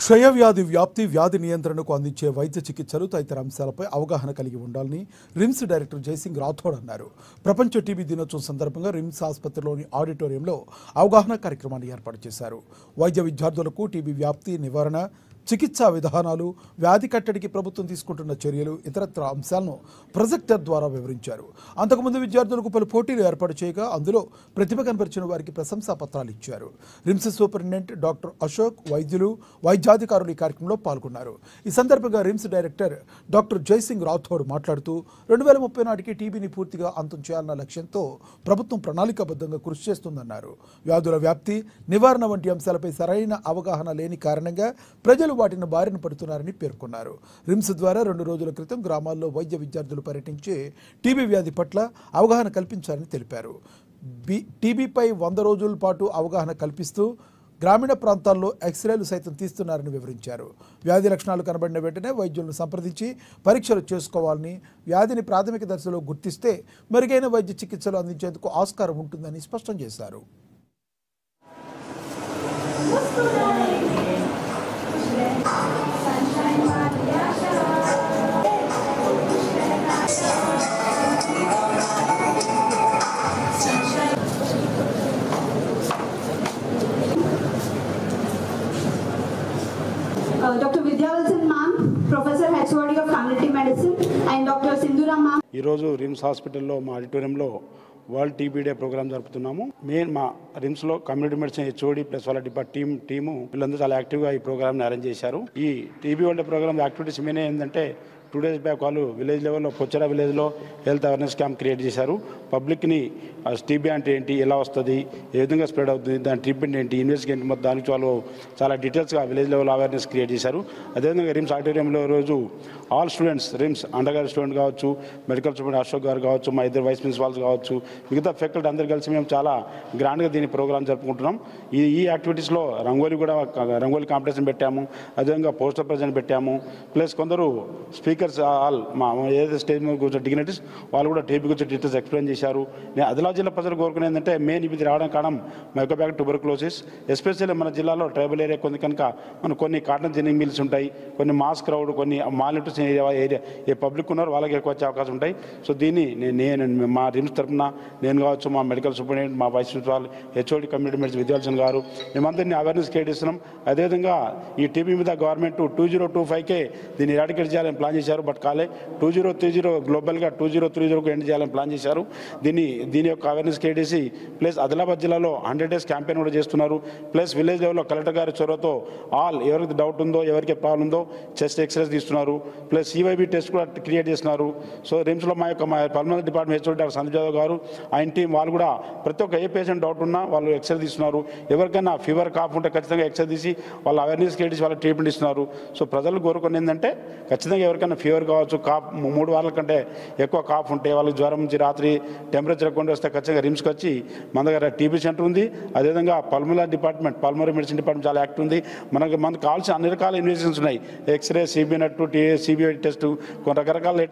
క్షయవ్యాధి వ్యాప్తి వ్యాధి నియంత్రణకు అందించే వైద్య చికిత్సలు తదితర అంశాలపై అవగాహన కలిగి ఉండాలని రిమ్స్ డైరెక్టర్ జైసింగ్ రాథోడ్ అన్నారు. ప్రపంచ టీబీ దినోత్సవం సందర్భంగా రిమ్స్ ఆసుపత్రిలోని ఆడిటోరియంలో అవగాహన కార్యక్రమాన్ని ఏర్పాటు చేశారు. వైద్య విద్యార్థులకు టీబీ వ్యాప్తి నివారణ, చికిత్సా విధానాలు, వ్యాధి కట్టడికి ప్రభుత్వం తీసుకుంటున్న చర్యలు, ఇతరత్ర అంశాలను ప్రొజెక్టర్ ద్వారా వివరించారు. అంతకుముందు విద్యార్థులకు పలు పోటీలు ఏర్పాటు చేయగా అందులో ప్రతిభ కనబరిచిన వారికి ప్రశంసా పత్రాలు ఇచ్చారు. రిమ్స్ సూపరింటెండెంట్ డాక్టర్ అశోక్, వైద్యులు, వైద్యాధికారులు ఈ కార్యక్రమంలో పాల్గొన్నారు. ఈ సందర్భంగా RIMS director doctor Jaisingh Rathod మాట్లాడుతూ 2030 నాటికి టీబీని పూర్తిగా అంతం చేయాలన్న లక్ష్యంతో ప్రభుత్వం ప్రణాళికాబద్ధంగా కృషి చేస్తుందన్నారు. వ్యాధుల వ్యాప్తి, నివారణ వంటి అంశాలపై సరైన అవగాహన లేని కారణంగా ప్రజలు వాటిని బారిన పడుతున్నారని పేర్కొన్నారు. రిమ్స్ ద్వారా 2 రోజుల క్రితం గ్రామాల్లో వైద్య విద్యార్థులు పర్యటించి టీబీ వ్యాధి పట్ల అవగాహన కల్పించారని తెలిపారు. టీబీపై 100 రోజుల పాటు అవగాహన కల్పిస్తూ గ్రామీణ ప్రాంతాల్లో ఎక్స్రేలు సైతం తీస్తున్నారని వివరించారు. వ్యాధి లక్షణాలు కనబడిన వెంటనే వైద్యులను సంప్రదించి పరీక్షలు చేసుకోవాలని, వ్యాధిని ప్రాథమిక దశలో గుర్తిస్తే మెరుగైన వైద్య చికిత్సలు అందించేందుకు ఆస్కారం ఉంటుందని స్పష్టం చేశారు. Dr. Vidyavalsan ma'am, Professor HOD of Community Medicine, and Dr. Sindhura ma'am. ఈరోజు రిమ్స్ హాస్పిటల్లో మా ఆడిటోరియంలో వరల్డ్ టీబీ డే ప్రోగ్రామ్ జరుపుతున్నాము. మా రిమ్స్లో కమ్యూనిటీ మెడిసిన్ హెచ్ఓడి ప్లస్ వాళ్ళ టీము వీళ్ళందరూ చాలా యాక్టివ్గా ఈ ప్రోగ్రామ్ని అరేంజ్ చేశారు. ఈ TB world programme activities main ఏంటంటే 2 days బ్యాక్ వాళ్ళు విలేజ్ లెవెల్లో పొచ్చరా విలేజ్లో హెల్త్ అవేర్నెస్ క్యాంప్ క్రియేట్ చేశారు. పబ్లిక్ని టీబీ అంటే ఏంటి, ఎలా వస్తుంది, ఏ విధంగా స్ప్రెడ్ అవుతుంది, దాని ట్రీట్మెంట్ ఏంటి, ఇన్వెస్టిగేషన్ మొత్తం దానికి వాళ్ళు చాలా డీటెయిల్స్గా విలేజ్ లెవెల్ అవేర్నెస్ క్రియేట్ చేశారు. అదేవిధంగా రిమ్స్ ఆడిటోరియంలో రోజు all students, RIMS under graduate student కావచ్చు, మెడికల్ స్టూడెంట్ అశోక్ గారు కావచ్చు, మా 2 వైస్ ప్రిన్సిపాల్స్ కావచ్చు, మిగతా ఫ్యాకల్టీ అందరు కలిసి మేము చాలా గ్రాండ్గా దీని ప్రోగ్రామ్ జరుపుకుంటున్నాం. ఈ యాక్టివిటీస్లో రంగోలీ కాంపిటీషన్ పెట్టాము, అదేవిధంగా పోస్టర్ ప్రజెంట్ పెట్టాము. ప్లస్ కొందరు స్పీకర్స్ ఆల్ మా ఏదైతే స్టేజ్ మీద కూర్చొని డిగ్నిటీస్ వాళ్ళు కూడా టీబీ గురించి డీటెయిల్స్ ఎక్స్ప్లెయిన్ చేశారు. నేను ఆదిలాబాద్ జిల్లా ప్రజలు కోరుకునేది ఏంటంటే మెయిన్ ఇది రావడం కారణం మైకోబ్యాక్టీరియం ట్యూబర్కులోసిస్. ఎస్పెషల్లీ మన జిల్లాలో ట్రైబల్ ఏరియా కనుక మనం కొన్ని కాటన్ జిన్నింగ్ మిల్స్ ఉంటాయి, కొన్ని మాస్ క్రౌడ్, కొన్ని మాల్న్యూట్రిషన్ ఏరియా ఏ పబ్లిక్ ఉన్నారు వాళ్ళకి ఎక్కువ వచ్చే అవకాశం ఉంటాయి. సో దీన్ని నేను మా రిమ్స్ తరఫున నేను కావచ్చు, మా మెడికల్ సూపరింటెండెంట్, మా vice principal, HOD community medicine విద్యార్థులు గారు మేమందరినీ అవేర్నెస్ క్రియేట్ చేస్తున్నాం. అదేవిధంగా ఈ టీబీ మీద గవర్నమెంట్ 2025కే దీన్ని ఎరాడికేట్ చేయాలని ప్లాన్ చేశారు. బట్ కాలే 2030 గ్లోబల్గా 2030కు ఎండ్ చేయాలని ప్లాన్ చేశారు. దీని యొక్క అవేర్నెస్ క్రియేట్ చేసి ప్లస్ ఆదిలాబాద్ జిల్లాలో 100 days క్యాంపెయిన్ కూడా చేస్తున్నారు. ప్లస్ విలేజ్ లెవెల్లో కలెక్టర్ గారి చొరవతో ఆల్ ఎవరికి డౌట్ ఉందో, ఎవరికి ప్రాబ్లం ఉందో చెస్ట్ ఎక్స్రేస్ తీస్తున్నారు. ప్లస్ సివైబీ టెస్ట్ కూడా క్రియేట్ చేస్తున్నారు. సో రిమ్స్లో మా pulmonary department HOD doctor Sandeep Yadav గారు, ఆయన టీం వాళ్ళు కూడా ప్రతి ఒక్క ఏ పేషెంట్ డౌట్ ఉన్నా వాళ్ళు ఎక్స్రే తీస్తున్నారు. ఎవరికైనా ఫీవర్, కాఫ్ ఉంటే ఖచ్చితంగా ఎక్స్రే తీసి వాళ్ళ అవేర్నెస్ క్రియేట్ చేసి వాళ్ళ ట్రీట్మెంట్ ఇస్తున్నారు. సో ప్రజలు కోరుకుని ఏంటంటే ఖచ్చితంగా ఎవరికైనా ఫీవర్ కావచ్చు, కాఫ్ 3 వారాల కంటే ఎక్కువ కాఫ్ ఉంటే, వాళ్ళకి జ్వరం నుంచి రాత్రి టెంపరేచర్ ఎక్కువ వస్తే ఖచ్చితంగా రిమ్స్కి వచ్చి మన దగ్గర టీబీ సెంటర్ ఉంది. అదేవిధంగా పల్మనరీ మెడిసిన్ డిపార్ట్మెంట్ చాలా యాక్టివ్ ఉంది. మనకు కావాల్సిన అన్ని రకాల ఇన్వెస్టిగేషన్స్ ఉన్నాయి. ఎక్స్రే, సిబిఐ టెస్ట్, కొన్ని రకరకాల లేటెస్ట్